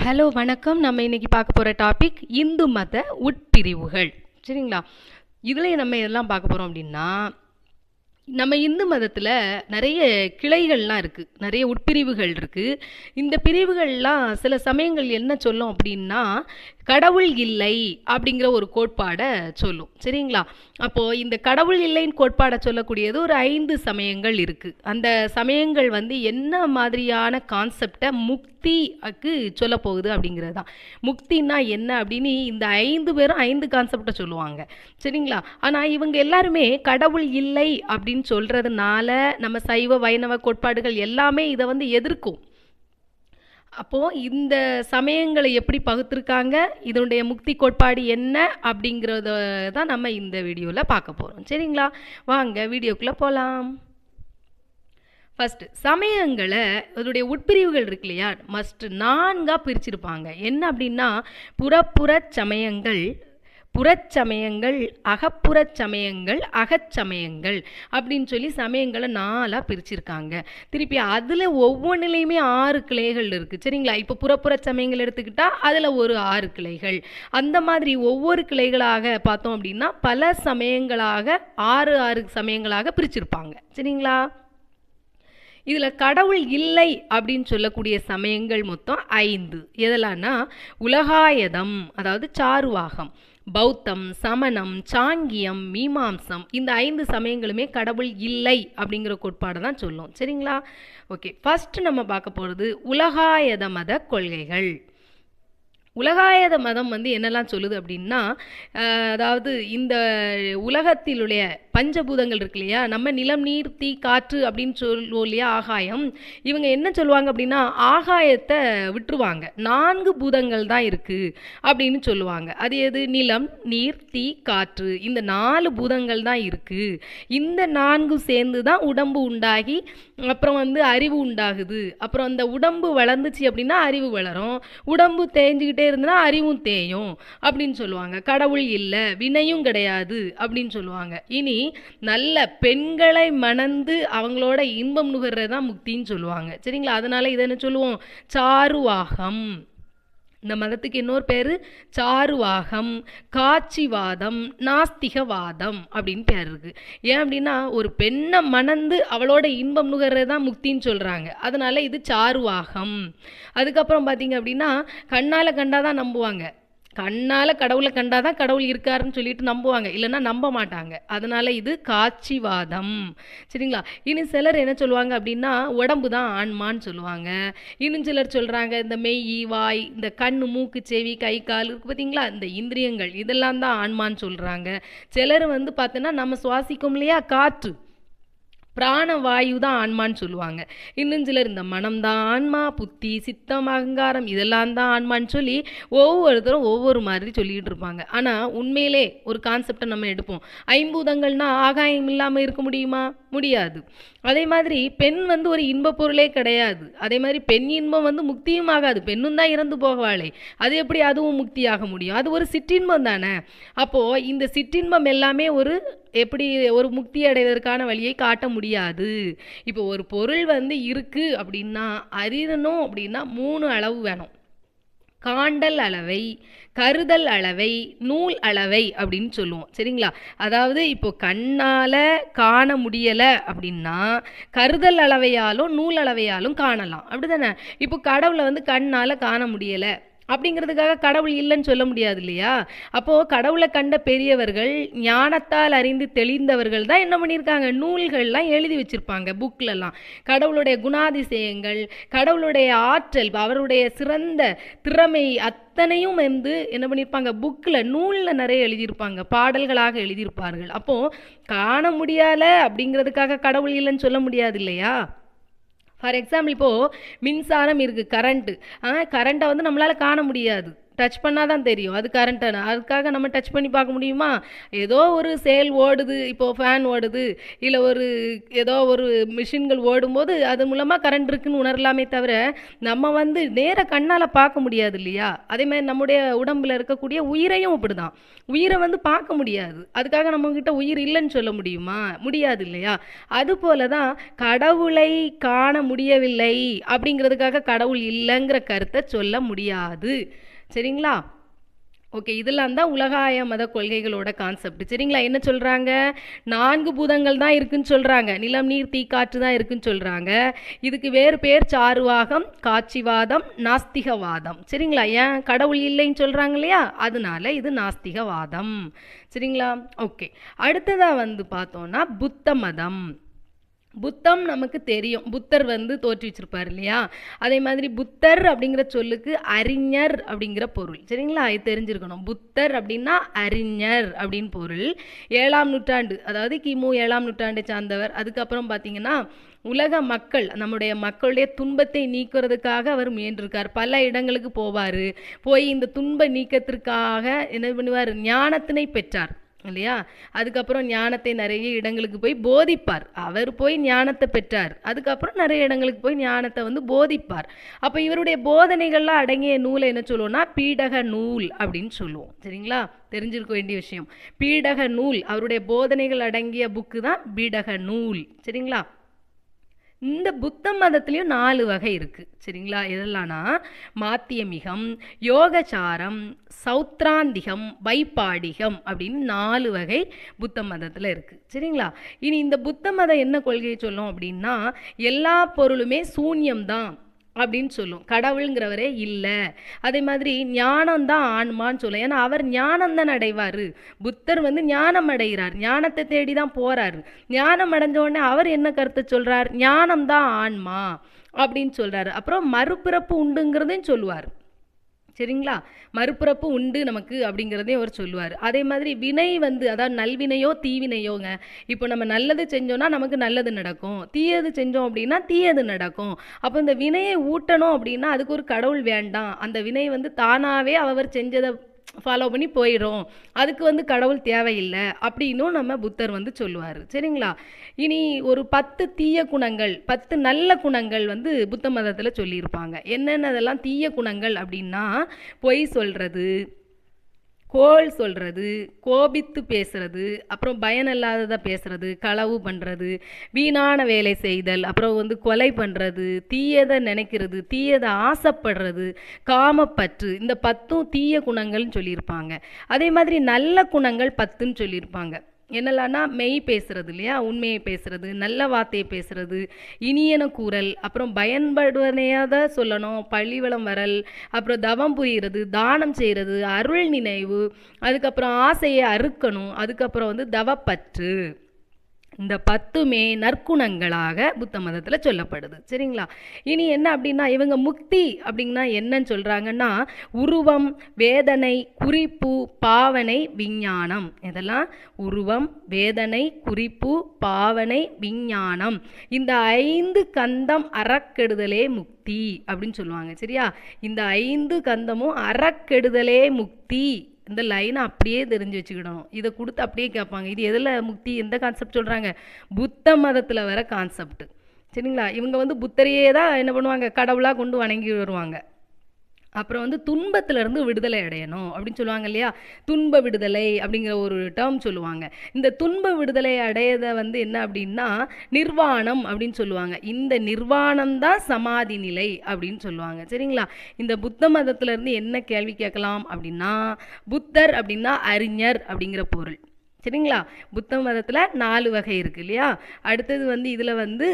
Hello வணக்கம். நம்ம இன்னைக்கு பார்க்க போகிற டாபிக் இந்து மத உட்பிரிவுகள். சரிங்களா? இதில் நம்ம எதெல்லாம் பார்க்க போகிறோம் அப்படின்னா, நம்ம இந்து மதத்தில் நிறைய கிளைகள்லாம் இருக்குது, நிறைய உட்பிரிவுகள் இருக்குது. இந்த பிரிவுகள்லாம் சில சமயங்கள் என்ன சொல்லும் அப்படின்னா, கடவுள் இல்லை அப்படிங்கிற ஒரு கோட்பாடை சொல்லும். சரிங்களா? அப்போது இந்த கடவுள் இல்லைன்னு கோட்பாடை சொல்லக்கூடியது ஒரு 5 சமயங்கள் இருக்குது. அந்த சமயங்கள் என்ன மாதிரியான கான்செப்டை முக்திக்கு சொல்ல போகுது அப்படிங்கிறது தான். முக்தின்னா என்ன அப்படின்னு இந்த 5 பேரும் 5 கான்செப்டை சொல்லுவாங்க. சரிங்களா? ஆனால் இவங்க எல்லாருமே கடவுள் இல்லை அப்படின்னு சொல்கிறதுனால நம்ம சைவ வைணவ கோட்பாடுகள் எல்லாமே இதை எதிர்க்கும். அப்போது இந்த சமயங்களை எப்படி பகுத்திருக்காங்க, இதனுடைய முக்தி கோட்பாடு என்ன அப்படிங்கிறத தான் நம்ம இந்த வீடியோவில் பார்க்க போகிறோம். சரிங்களா? வாங்க வீடியோக்குள்ளே போகலாம். ஃபஸ்ட்டு சமயங்களை அதனுடைய உட்பிரிவுகள் இருக்கு இல்லையா, மஸ்ட் 4ஆக பிரிச்சிருப்பாங்க. என்ன அப்படின்னா, புறப்புறச் சமயங்கள், புறச்சமயங்கள், அகப்புறச் சமயங்கள், அகச்சமயங்கள் அப்படின்னு சொல்லி சமயங்களை 4ஆக பிரிச்சிருக்காங்க. திருப்பி அதில் ஒவ்வொன்றிலையுமே 6 கிளைகள் இருக்குது. சரிங்களா? இப்போ புறப்புற சமயங்கள் எடுத்துக்கிட்டால் அதில் ஒரு 6 கிளைகள். அந்த மாதிரி ஒவ்வொரு கிளைகளாக பார்த்தோம் அப்படின்னா பல சமயங்களாக 6 சமயங்களாக பிரிச்சிருப்பாங்க. சரிங்களா? இதில் கடவுள் இல்லை அப்படின்னு சொல்லக்கூடிய சமயங்கள் மொத்தம் 5. எதெல்லாம்னா, உலகாயதம் அதாவது சாருவாகம், பௌத்தம், சமணம், சாங்கியம், மீமாம்சம், இந்த 5 சமயங்களுமே கடவுள் இல்லை அப்படிங்கிற கோட்பாடை தான் சொல்லும். சரிங்களா? ஓகே, ஃபஸ்ட்டு நம்ம பார்க்க போகிறது உலகாயத மத கொள்கைகள். உலகாயத மதம் என்னெல்லாம் சொல்லுது அப்படின்னா, அதாவது இந்த உலகத்திலுடைய பஞ்சபூதங்கள் இருக்கு இல்லையா, நம்ம நிலம், நீர், தீ, காற்று அப்படின்னு சொல்லுவோம் இல்லையா, ஆகாயம். இவங்க என்ன சொல்லுவாங்க அப்படின்னா, ஆகாயத்தை விட்டுருவாங்க. 4 பூதங்கள் தான் இருக்குது அப்படின்னு சொல்லுவாங்க. அது எது? நிலம், நீர், தீ, காற்று. இந்த 4 பூதங்கள் தான் இருக்குது. இந்த 4 சேர்ந்து தான் உடம்பு உண்டாகி அப்புறம் அறிவு உண்டாகுது. அப்புறம் அந்த உடம்பு வளர்ந்துச்சு அப்படின்னா அறிவு வளரும். உடம்பு தேஞ்சுக்கிட்டே இருந்தனா அறிவும் தேயும் அப்படின்னு சொல்லுவாங்க. கடவுள் இல்லை, வினையும் கிடையாது அப்படின்னு சொல்லுவாங்க. இனி நல்ல பெண்களை மணந்து அவங்களோட இன்பம் நுகர்றதான் முக்தின்னு சொல்லுவாங்க. சரிங்களா? அதனால இதை என்ன சொல்லுவோம்? சாருவாகம். இந்த மதத்துக்கு இன்னொரு பேர் சாருவாகம், காட்சிவாதம், நாஸ்திகவாதம் அப்படின்னு பேர் இருக்குது. ஏன் அப்படின்னா, ஒரு பெண்ணை மணந்து அவளோட இன்பம் நுகர்றதான் முக்தின்னு சொல்கிறாங்க. அதனால் இது சாருவாகம். அதுக்கப்புறம் பார்த்தீங்க அப்படின்னா, கண்ணால் கண்டாதான் நம்புவாங்க. கண்ணால் கடவுளை கண்டாதான் கடவுள் இருக்காருன்னு சொல்லிட்டு நம்புவாங்க, இல்லைன்னா நம்ப மாட்டாங்க. அதனால் இது காட்சிவாதம். சரிங்களா? இனி சிலர் என்ன சொல்லுவாங்க அப்படின்னா, உடம்பு தான் ஆன்மான்னு சொல்லுவாங்க. இன்னும் சிலர் சொல்கிறாங்க, இந்த மெய், வாய், இந்த கண், மூக்கு, செவி, கை, கால் இருக்குது பார்த்தீங்களா, இந்த இந்திரியங்கள் இதெல்லாம் தான் ஆன்மான்னு சொல்கிறாங்க. சிலர் பார்த்தோன்னா நம்ம சுவாசிக்கும் இல்லையா காற்று, பிராணவாயு தான் ஆன்மான்னு சொல்லுவாங்க. இன்னும் சிலர் இந்த மனம் தான் ஆன்மா, புத்தி, சித்தம், அகங்காரம் இதெல்லாம் தான் ஆன்மான்னு சொல்லி ஒவ்வொருத்தரும் ஒவ்வொரு மாதிரி சொல்லிக்கிட்டு இருப்பாங்க. ஆனால் உண்மையிலே ஒரு கான்செப்டை நம்ம எடுப்போம். 5 பூதங்கள்னா ஆகாயம் இல்லாமல் இருக்க முடியுமா? முடியாது. அதே மாதிரி பெண் ஒரு இன்ப பொருளே கிடையாது. அதே மாதிரி பெண் இன்பம் முக்தியும் ஆகாது. பெண்ணும் தான் இறந்து போகவாளே, அது எப்படி அதுவும் முக்தியாக முடியும்? அது ஒரு சிற்றின்பம் தானே. அப்போது இந்த சிற்றின்பம் எல்லாமே எப்படி ஒரு முக்தி அடைவதற்கான வழியை காட்ட முடியாது. இப்போ ஒரு பொருள் இருக்கு அப்படின்னா, அறியணும் அப்படின்னா 3 அளவு வேணும். காண்டல் அளவை, கருதல் அளவை, நூல் அளவை அப்படின்னு சொல்லுவோம். சரிங்களா? அதாவது இப்போ கண்ணால் காண முடியலை அப்படின்னா கருதல் அளவையாலும் நூல் அளவையாலும் காணலாம். அப்படி தானே? இப்போ கடவுளை கண்ணால் காண முடியலை அப்படிங்கிறதுக்காக கடவுள் இல்லைன்னு சொல்ல முடியாது இல்லையா? அப்போது கடவுளை கண்ட பெரியவர்கள், ஞானத்தால் அறிந்து தெளிந்தவர்கள் தான் என்ன பண்ணியிருக்காங்க, நூல்கள்லாம் எழுதி வச்சுருப்பாங்க, புக்கிலலாம். கடவுளுடைய குணாதிசயங்கள், கடவுளுடைய ஆற்றல், அவருடைய சிறந்த திறமை அத்தனையும் என்ன பண்ணியிருப்பாங்க, புக்கில், நூலில் நிறைய எழுதியிருப்பாங்க, பாடல்களாக எழுதியிருப்பார்கள். அப்போது காண முடியலை அப்படிங்கிறதுக்காக கடவுள் இல்லைன்னு சொல்ல முடியாது இல்லையா? ஃபார் எக்ஸாம்பிள், இப்போது மின்சாரம் இருக்குது, கரண்ட்டை நம்மளால் காண முடியாது. டச் பண்ணால் தான் தெரியும் அது கரண்ட்டான. அதுக்காக நம்ம டச் பண்ணி பார்க்க முடியுமா? ஏதோ ஒரு செயல் ஓடுது, இப்போது ஃபேன் ஓடுது, இல்லை ஏதோ ஒரு மிஷின்கள் ஓடும்போது அது மூலமாக கரண்ட் இருக்குன்னு உணரலாமே தவிர நம்ம வந்து நேர கண்ணால் பார்க்க முடியாது இல்லையா? அதே மாதிரி நம்முடைய உடம்பில் இருக்கக்கூடிய உயிரையும் அப்படி தான். உயிரை வந்து பார்க்க முடியாது. அதுக்காக நம்மக்கிட்ட உயிர் இல்லைன்னு சொல்ல முடியுமா? முடியாது இல்லையா? அதுபோல தான் கடவுளை காண முடியவில்லை அப்படிங்கிறதுக்காக கடவுள் இல்லைங்கிற கருத்தை சொல்ல முடியாது. சரிங்களா? ஓகே, இதெல்லாம் தான் உலகாய மத கொள்கைகளோட கான்செப்ட். சரிங்களா? என்ன சொல்கிறாங்க? 4 பூதங்கள் தான் இருக்குன்னு சொல்கிறாங்க. நிலம், நீர், தீ, காற்று தான் இருக்குன்னு சொல்கிறாங்க. இதுக்கு வேறு பேர் சாருவாகம், காட்சிவாதம், நாஸ்திகவாதம். சரிங்களா? ஏன் கடவுள் இல்லைன்னு சொல்கிறாங்க இல்லையா? அதனால இது நாஸ்திகவாதம். சரிங்களா? ஓகே, அடுத்ததாக வந்து பார்த்தோன்னா புத்த மதம். புத்தம் நமக்கு தெரியும், புத்தர் வந்து தோற்றி வச்சிருப்பார் இல்லையா? அதே மாதிரி புத்தர் அப்படிங்கிற சொல்லுக்கு அறிஞர் அப்படிங்கிற பொருள். சரிங்களா? இது தெரிஞ்சிருக்கணும். புத்தர் அப்படின்னா அறிஞர் அப்படின்னு பொருள். 7ஆம் நூற்றாண்டு, அதாவது கிமு 7ஆம் நூற்றாண்டை சார்ந்தவர். அதுக்கப்புறம் பார்த்தீங்கன்னா உலக மக்கள், நம்முடைய மக்களுடைய துன்பத்தை நீக்கிறதுக்காக அவர் முயன்றிருக்கார். பல இடங்களுக்கு போவார். போய் இந்த துன்ப நீக்கத்திற்காக என்ன பண்ணுவார்? ஞானத்தினை பெற்றார் இல்லையா? அதுக்கப்புறம் ஞானத்தை நிறைய இடங்களுக்கு போய் போதிப்பார். அவர் போய் ஞானத்தை பெற்றார். அதுக்கப்புறம் நிறைய இடங்களுக்கு போய் ஞானத்தை வந்து போதிப்பார். அப்போ இவருடைய போதனைகள்லாம் அடங்கிய நூலை என்ன சொல்லுவோம்னா பீடக நூல் அப்படின்னு சொல்லுவோம். சரிங்களா? தெரிஞ்சிருக்க வேண்டிய விஷயம். பீடக நூல், அவருடைய போதனைகள் அடங்கிய புக்கு தான் பீடக நூல். சரிங்களா? இந்த புத்த மதத்துலேயும் 4 வகை இருக்குது. சரிங்களா? எதெல்லாம்னா மாத்தியமிகம், யோகசாரம், சௌத்ராந்திகம், வைப்பாடிகம் அப்படின்னு 4 வகை புத்த மதத்தில் இருக்குது. சரிங்களா? இனி இந்த புத்த மதம் என்ன கொள்கையை சொல்லும் அப்படின்னா எல்லா பொருளுமே சூன்யம்தான் அப்படின்னு சொல்லும். கடவுளுங்கிறவரே இல்லை. அதே மாதிரி ஞானம்தான் ஆன்மான்னு சொல்லும். ஏன்னா அவர் ஞானம் தான் அடைவார். புத்தர் வந்து ஞானம் அடைகிறார், ஞானத்தை தேடி தான் போகிறாரு. ஞானம் அடைஞ்ச உடனே அவர் என்ன கருத்தை சொல்கிறார்? ஞானம்தான் ஆன்மா அப்படின்னு சொல்கிறாரு. அப்புறம் மறுபிறப்பு உண்டுங்கிறதையும் சொல்லுவார். சரிங்களா? மறுபிறப்பு உண்டு நமக்கு அப்படிங்கிறதையும் அவர் சொல்லுவார். அதே மாதிரி வினை வந்து, அதாவது நல்வினையோ தீவினையோங்க. இப்போ நம்ம நல்லது செஞ்சோன்னா நமக்கு நல்லது நடக்கும், தீயது செஞ்சோம் அப்படின்னா தீயது நடக்கும். அப்போ இந்த வினையை ஊட்டணும் அப்படின்னா அதுக்கு ஒரு கடவுள் வேண்டாம். அந்த வினை வந்து தானாகவே அவர் செஞ்சதை ஃபாலோ பண்ணி போயிடும். அதுக்கு வந்து கடவுள் தேவையில்லை அப்படின்னும் நம்ம புத்தர் வந்து சொல்லுவார். சரிங்களா? இனி ஒரு 10 தீய குணங்கள், 10 நல்ல குணங்கள் வந்து புத்த மதத்தில் சொல்லியிருப்பாங்க. என்னென்னதெல்லாம் தீய குணங்கள் அப்படின்னா பொய் சொல்கிறது, கோள் சொல்கிறது, கோபித்து பேசுறது, அப்புறம் பயனில்லாததை பேசுறது, களவு பண்ணுறது, வீணான வேலை செய்தல், அப்புறம் வந்து கொலை பண்ணுறது, தீயதை நினைக்கிறது, தீயதை ஆசைப்படுறது, காமப்பற்று. இந்த 10 தீய குணங்கள்னு சொல்லியிருப்பாங்க. அதே மாதிரி நல்ல குணங்கள் 10ன்னு சொல்லியிருப்பாங்க. என்னெல்லாம்னா மெய் பேசுறது இல்லையா? உண்மையை பேசுறது, நல்ல வார்த்தையை பேசுறது, இனியன கூறல், அப்புறம் பயன்படுவனையாத சொல்லணும், பள்ளிவளம் வரல், அப்புறம் தவம் புரிகிறது, தானம் செய்கிறது, அருள் நினைவு, அதுக்கப்புறம் ஆசையை அறுக்கணும், அதுக்கப்புறம் வந்து தவப்பற்று. இந்த 10மே நற்குணங்களாக புத்த மதத்தில் சொல்லப்படுது. சரிங்களா? இனி என்ன அப்படின்னா இவங்க முக்தி அப்படின்னா என்னன்னு சொல்கிறாங்கன்னா உருவம், வேதனை, குறிப்பு, பாவனை, விஞ்ஞானம். இதெல்லாம் உருவம், வேதனை, குறிப்பு, பாவனை, விஞ்ஞானம். இந்த 5 கந்தம் அறக்கெடுதலே முக்தி அப்படின்னு சொல்லுவாங்க. சரியா? இந்த 5 கந்தமும் அறக்கெடுதலே முக்தி. இந்த லைனை அப்படியே தெரிஞ்சு வச்சுக்கிடணும். இதை கொடுத்து அப்படியே கேட்பாங்க. இது எதில் முக்தி, எந்த கான்செப்ட் சொல்கிறாங்க? புத்த மதத்தில் வர கான்செப்ட். சரிங்களா? இவங்க வந்து புத்தரையே தான் என்ன பண்ணுவாங்க? கடவுளாக கொண்டு வணங்கி வருவாங்க. அப்புறம் வந்து துன்பத்திலிருந்து விடுதலை அடையணும் அப்படின்னு சொல்லுவாங்க இல்லையா? துன்ப விடுதலை அப்படிங்கிற ஒரு டேர்ம் சொல்லுவாங்க. இந்த துன்ப விடுதலை அடையதை வந்து என்ன அப்படின்னா நிர்வாணம் அப்படின்னு சொல்லுவாங்க. இந்த நிர்வாணம் தான் சமாதி நிலை அப்படின்னு சொல்லுவாங்க. சரிங்களா? இந்த புத்த மதத்திலிருந்து என்ன கேள்வி கேட்கலாம் அப்படின்னா புத்தர் அப்படின்னா அறிஞர் அப்படிங்கிற பொருள். சரிங்களா? புத்த மதத்தில் 4 வகை இருக்குது இல்லையா? அடுத்தது வந்து இதில் வந்து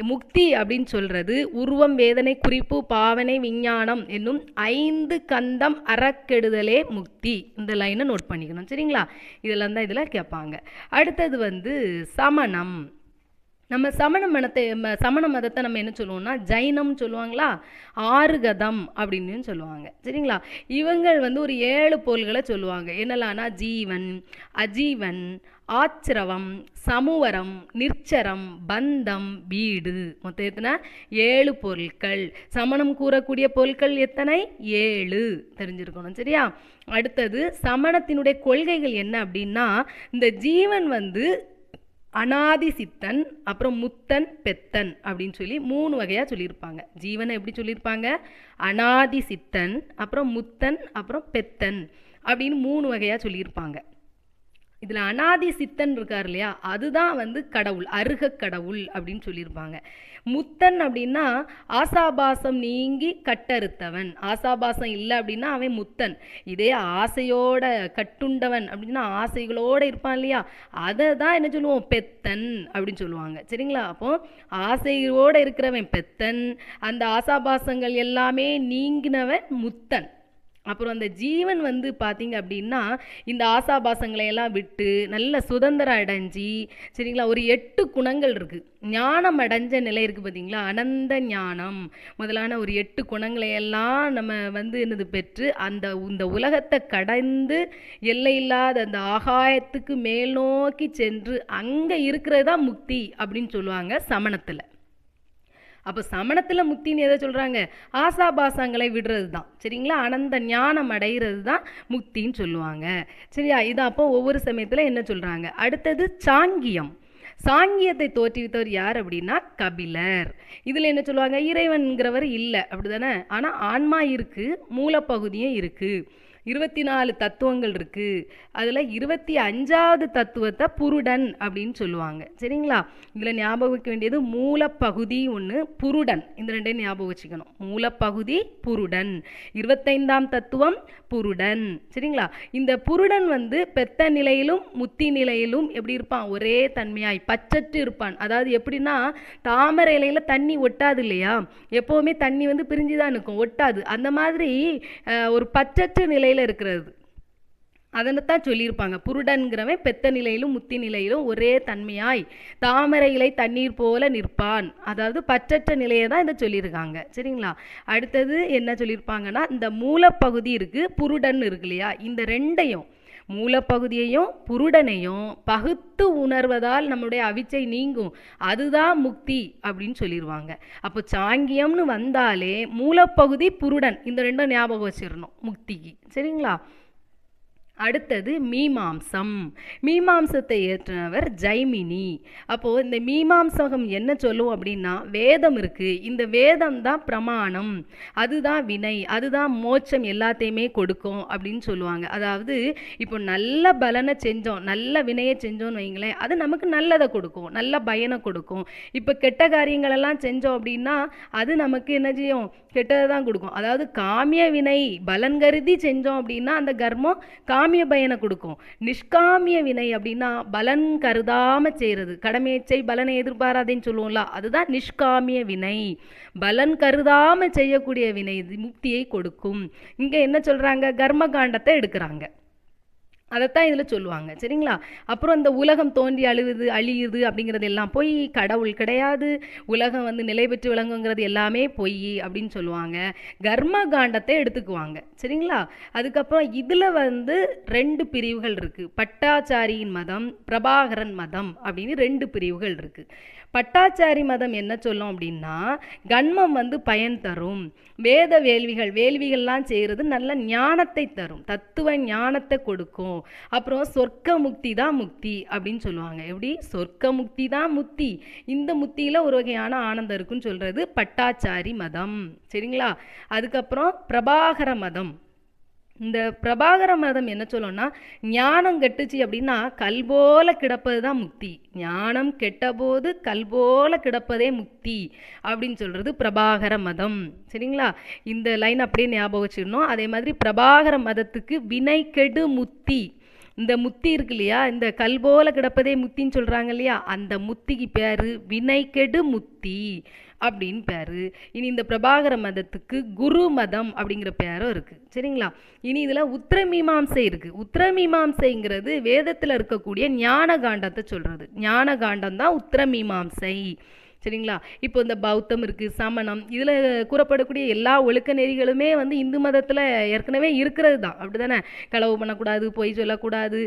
முக்தி அப்படின்னு சொல்கிறது உருவம், வேதனை, குறிப்பு, பாவனை, விஞ்ஞானம் என்னும் 5 கந்தம் அறக்கெடுதலே முக்தி. இந்த லைனை நோட் பண்ணிக்கணும். சரிங்களா? இதெல்லாம் தான் இதில் கேட்பாங்க. அடுத்தது வந்து சமணம். நம்ம சமண மதத்தை நம்ம என்ன சொல்லுவோம்னா ஜைனம் சொல்லுவாங்களா, ஆறுகதம் அப்படின்னு சொல்லுவாங்க. சரிங்களா? இவங்கள் வந்து ஒரு 7 பொருள்களை சொல்லுவாங்க. என்னலான்னா ஜீவன், அஜீவன், ஆச்சிரவம், சமுவரம், நிர்ச்சரம், பந்தம், வீடு. மொத்தம் எத்தனை? 7 பொருட்கள். சமணம் கூறக்கூடிய பொருட்கள் எத்தனை? 7 தெரிஞ்சிருக்கணும். சரியா? அடுத்தது சமணத்தினுடைய கொள்கைகள் என்ன அப்படின்னா, இந்த ஜீவன் வந்து அனாதி சித்தன், அப்புறம் முத்தன், பெத்தன் அப்படின்னு சொல்லி 3 வகையாக சொல்லியிருப்பாங்க. ஜீவனை எப்படி சொல்லியிருப்பாங்க? அனாதி சித்தன், அப்புறம் முத்தன், அப்புறம் பெத்தன் அப்படின்னு 3 வகையாக சொல்லியிருப்பாங்க. இதில் அனாதி சித்தன் இருக்கார் இல்லையா, அதுதான் வந்து கடவுள், அருக கடவுள் அப்படின்னு சொல்லியிருப்பாங்க. முத்தன் அப்படின்னா ஆசாபாசம் நீங்கி கட்டறுத்தவன். ஆசாபாசம் இல்லை அப்படின்னா அவன் முத்தன். இதே ஆசையோட கட்டுண்டவன் அப்படின்னா ஆசைகளோடு இருப்பான் இல்லையா, அதை தான் என்ன சொல்லுவோம்? பெத்தன் அப்படின்னு சொல்லுவாங்க. சரிங்களா? அப்போ ஆசையோடு இருக்கிறவன் பெத்தன், அந்த ஆசாபாசங்கள் எல்லாமே நீங்கினவன் முத்தன். அப்புறம் அந்த ஜீவன் வந்து பார்த்தீங்க அப்படின்னா இந்த ஆசாபாசங்களை எல்லாம் விட்டு நல்ல சுதந்திரம் அடைஞ்சி, சரிங்களா, ஒரு 8 குணங்கள் இருக்குது. ஞானம் அடைஞ்ச நிலை இருக்குது பார்த்தீங்களா, அனந்த ஞானம் முதலான ஒரு 8 குணங்களை எல்லாம் நம்ம வந்து என்னது பெற்று இந்த உலகத்தை கடந்து எல்லையில்லாத அந்த ஆகாயத்துக்கு மேல் நோக்கி சென்று அங்கே இருக்கிறது தான் முக்தி அப்படின்னு சொல்லுவாங்க சமணத்தில். அப்போ சமணத்தில் முக்தின்னு எதை சொல்கிறாங்க? ஆசாபாசங்களை விடுறது தான். சரிங்களா? அனந்த ஞானம் அடைகிறது தான் முக்தின்னு சொல்லுவாங்க. சரியா? இது அப்போ ஒவ்வொரு சமயத்தில் என்ன சொல்கிறாங்க? அடுத்தது சாங்கியம். சாங்கியத்தை தோற்றுவித்தவர் யார் அப்படின்னா கபிலர். இதில் என்ன சொல்லுவாங்க? இறைவன்கிறவர் இல்லை அப்படி தானே, ஆனால் ஆன்மா இருக்குது, மூலப்பகுதியும் இருக்குது, 24 தத்துவங்கள் இருக்குது. அதில் 25வது தத்துவத்தை புருடன் அப்படின்னு சொல்லுவாங்க. சரிங்களா? இதில் ஞாபகம் வைக்க வேண்டியது மூலப்பகுதி ஒன்று, புருடன். இந்த ரெண்டையும் ஞாபகம் வச்சுக்கணும். மூலப்பகுதி புருடன், 25ஆம் தத்துவம் புருடன். சரிங்களா? இந்த புருடன் வந்து பெத்த நிலையிலும் முத்தி நிலையிலும் எப்படி இருப்பான்? ஒரே தன்மையாய் பச்சற்று இருப்பான். அதாவது எப்படின்னா தாமரை இலையில் தண்ணி ஒட்டாது இல்லையா, எப்போவுமே தண்ணி வந்து பிரிஞ்சு தான் இருக்கும், ஒட்டாது. அந்த மாதிரி ஒரு பச்சற்று நிலையில் இருக்கிறது. அதனைத்தான் சொல்லியிருப்பாங்க. புருடன்கிறவன் பெத்த நிலையிலும் முத்தி நிலையிலும் ஒரே தன்மையாய் தாமரை இலை தண்ணீர் போல நிற்பான். அதாவது பற்றற்ற நிலையை தான் இதை சொல்லியிருக்காங்க. சரிங்களா? அடுத்தது என்ன சொல்லியிருப்பாங்கன்னா, இந்த மூலப்பகுதி இருக்குது, புருடன் இருக்கு இல்லையா, இந்த ரெண்டையும் மூலப்பகுதியையும் புருடனையும் பகுத்து உணர்வதால் நம்முடைய அவிச்சை நீங்கும், அதுதான் முக்தி அப்படின்னு சொல்லிடுவாங்க. அப்போ சாங்கியம்னு வந்தாலே மூலப்பகுதி புருடன் இந்த ரெண்டும் ஞாபகம் வச்சிடணும் முக்திக்கு. சரிங்களா? அடுத்தது மீமாம்சம். மீமாம்சத்தை ஏற்றினவர் ஜைமினி. அப்போது இந்த மீமாம்சகம் என்ன சொல்லும் அப்படின்னா, வேதம் இருக்குது, இந்த வேதம் தான் பிரமாணம், அதுதான் வினை, அதுதான் மோட்சம் எல்லாத்தையுமே கொடுக்கும் அப்படின்னு சொல்லுவாங்க. அதாவது இப்போ நல்ல பலனை செஞ்சோம், நல்ல வினையை செஞ்சோன்னு வைங்களேன், அது நமக்கு நல்லதை கொடுக்கும், நல்ல பயனை கொடுக்கும். இப்போ கெட்ட காரியங்களெல்லாம் செஞ்சோம் அப்படின்னா அது நமக்கு என்ன செய்யும்? கெட்டதை தான் கொடுக்கும். அதாவது காமிய வினை பலன் கருதி செஞ்சோம் அப்படின்னா அந்த கர்மம் காமிய பயனை கொடுக்கும். நிஷ்காமிய வினை அப்படின்னா பலன் கருதாமல் செய்கிறது, கடமையை பலனை எதிர்பாராதேன்னு சொல்லுவோம்ல, அதுதான் நிஷ்காமிய வினை. பலன் கருதாமல் செய்யக்கூடிய வினை முக்தியை கொடுக்கும். இங்கே என்ன சொல்கிறாங்க? கர்மகாண்டத்தை எடுக்கிறாங்க, அதைத்தான் இதில் சொல்லுவாங்க. சரிங்களா? அப்புறம் இந்த உலகம் தோன்றி அழியுது அப்படிங்கிறது எல்லாம் பொய், கடவுள் கிடையாது, உலகம் வந்து நிலை பெற்று விளங்குங்கிறது எல்லாமே பொய் அப்படின்னு சொல்லுவாங்க. கர்ம காண்டத்தை எடுத்துக்குவாங்க. சரிங்களா? அதுக்கப்புறம் இதில் வந்து 2 பிரிவுகள் இருக்குது. பட்டாச்சாரியின் மதம், பிரபாகரன் மதம் அப்படின்னு 2 பிரிவுகள் இருக்குது. பட்டாச்சாரி மதம் என்ன சொல்லும் அப்படின்னா, கண்மம் வந்து பயன் தரும், வேத வேள்விகள்லாம் செய்கிறது நல்ல ஞானத்தை தரும், தத்துவ ஞானத்தை கொடுக்கும், அப்புறம் சொர்க்க முக்தி தான் முக்தி அப்படின்னு சொல்லுவாங்க. எப்படி? சொர்க்க முக்தி தான் முக்தி, இந்த முக்தியில் ஒரு வகையான ஆனந்தம் இருக்குன்னு சொல்கிறது பட்டாச்சாரி மதம். சரிங்களா? அதுக்கப்புறம் பிரபாகர மதம். இந்த பிரபாகர மதம் என்ன சொல்லணும்னா, ஞானம் கெட்டுச்சு அப்படின்னா கல்போல கிடப்பது தான் முக்தி, ஞானம் கெட்டபோது கல்போல கிடப்பதே முக்தி அப்படின்னு சொல்கிறது பிரபாகர மதம். சரிங்களா? இந்த லைன் அப்படியே ஞாபகம் வச்சுக்கணும். அதே மாதிரி பிரபாகர மதத்துக்கு வினை கெடு முக்தி, இந்த முத்தி இருக்கு இல்லையா, இந்த கல்போல கிடப்பதே முத்தின்னு சொல்கிறாங்க இல்லையா, அந்த முத்திக்கு பேர் வினை கெடு முத்தி. அப்படின்னு பேர். இனி இந்த பிரபாகர மதத்துக்கு குரு மதம் அப்படிங்கிற பேரும் இருக்குது. சரிங்களா? இனி இதில் உத்தரமீமாம்சை இருக்குது. உத்தரமீமாம்சைங்கிறது வேதத்தில் இருக்கக்கூடிய ஞான காண்டத்தை சொல்கிறது. ஞான காண்டம் தான் உத்தரமீமாம்சை. சரிங்களா? இப்போ இந்த பௌத்தம் இருக்குது, சமணம், இதில் கூறப்படக்கூடிய எல்லா ஒழுக்க நெறிகளுமே வந்து இந்து மதத்தில் ஏற்கனவே இருக்கிறது தான். அப்படி தானே? களவு பண்ணக்கூடாது, பொய் சொல்லக்கூடாது,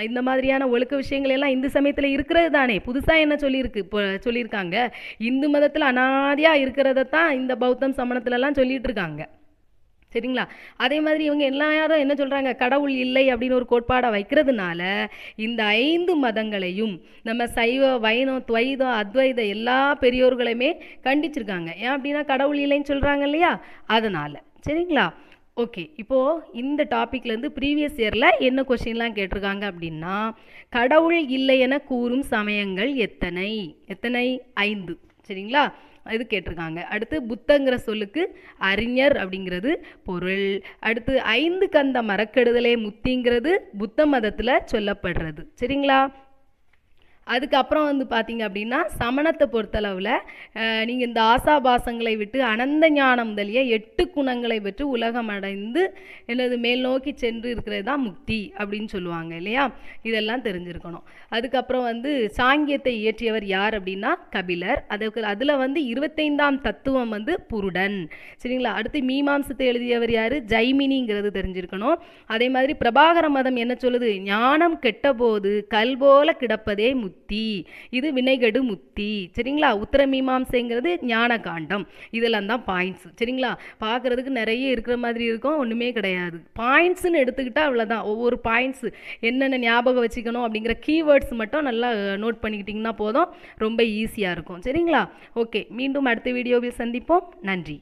இந்த மாதிரியான ஒழுக்க விஷயங்கள் எல்லாம் இந்து சமயத்தில் இருக்கிறது தானே. புதுசாக என்ன இப்போ சொல்லியிருக்காங்க? இந்து மதத்தில் அனாதியாக இருக்கிறத தான் இந்த பௌத்தம் சமணத்துலலாம் சொல்லிட்டு இருக்காங்க. சரிங்களா? அதே மாதிரி இவங்க எல்லாரும் என்ன சொல்கிறாங்க? கடவுள் இல்லை அப்படின்னு ஒரு கோட்பாடை வைக்கிறதுனால இந்த 5 மதங்களையும் நம்ம சைவ, வைணவம், துவைதம், அத்வைதம் எல்லா பெரியோர்களையுமே கண்டிச்சிருக்காங்க. ஏன் அப்படின்னா கடவுள் இல்லைன்னு சொல்கிறாங்க இல்லையா? அதனால். சரிங்களா? ஓகே, இப்போது இந்த டாப்பிக்லேருந்து ப்ரீவியஸ் இயரில் என்ன கொஷின்லாம் கேட்டிருக்காங்க அப்படின்னா, கடவுள் இல்லை என கூறும் சமயங்கள் எத்தனை? 5. சரிங்களா? இது கேட்டிருக்காங்க. அடுத்து புத்தங்கிற சொல்லுக்கு அறிஞர் அப்படிங்கிறது பொருள். அடுத்து 5 கந்த மரக்கெடுதலே முத்திங்கிறது புத்த மதத்தில் சொல்லப்படுறது. சரிங்களா? அதுக்கப்புறம் வந்து பார்த்தீங்க அப்படின்னா சமணத்தை பொறுத்தளவில் நீங்கள் இந்த ஆசாபாசங்களை விட்டு அனந்த ஞானம் முதலிய 8 குணங்களை பெற்று உலகம் அடைந்து என்னது மேல் நோக்கி சென்று இருக்கிறது தான் முக்தி அப்படின்னு சொல்லுவாங்க இல்லையா? இதெல்லாம் தெரிஞ்சிருக்கணும். அதுக்கப்புறம் வந்து சாங்கியத்தை இயற்றியவர் யார் அப்படின்னா கபிலர். அதில் வந்து 25ஆம் தத்துவம் வந்து புருடன். சரிங்களா? அடுத்து மீமாம்சத்தை எழுதியவர் யார்? ஜைமினிங்கிறது தெரிஞ்சிருக்கணும். அதே மாதிரி பிரபாகர மதம் என்ன சொல்லுது? ஞானம் கெட்டபோது கல் போல கிடப்பதே முக்தி, இது வினைகடு முக்தி. சரிங்களா? உத்தரமீமாம்சைங்கிறது ஞான காண்டம். இதெல்லாம் தான் பாயிண்ட்ஸ். சரிங்களா? பார்க்குறதுக்கு நிறைய இருக்கிற மாதிரி இருக்கும், ஒன்றுமே கிடையாது. பாயிண்ட்ஸ்ன்னு எடுத்துக்கிட்டால் அவ்வளோதான். ஒவ்வொரு பாயிண்ட்ஸ் என்னென்ன ஞாபகம் வச்சுக்கணும் அப்படிங்கிற கீவேர்ட்ஸ் மட்டும் நல்லா நோட் பண்ணிக்கிட்டிங்கன்னா போதும், ரொம்ப ஈஸியாக இருக்கும். சரிங்களா? ஓகே, மீண்டும் அடுத்த வீடியோவில் சந்திப்போம். நன்றி.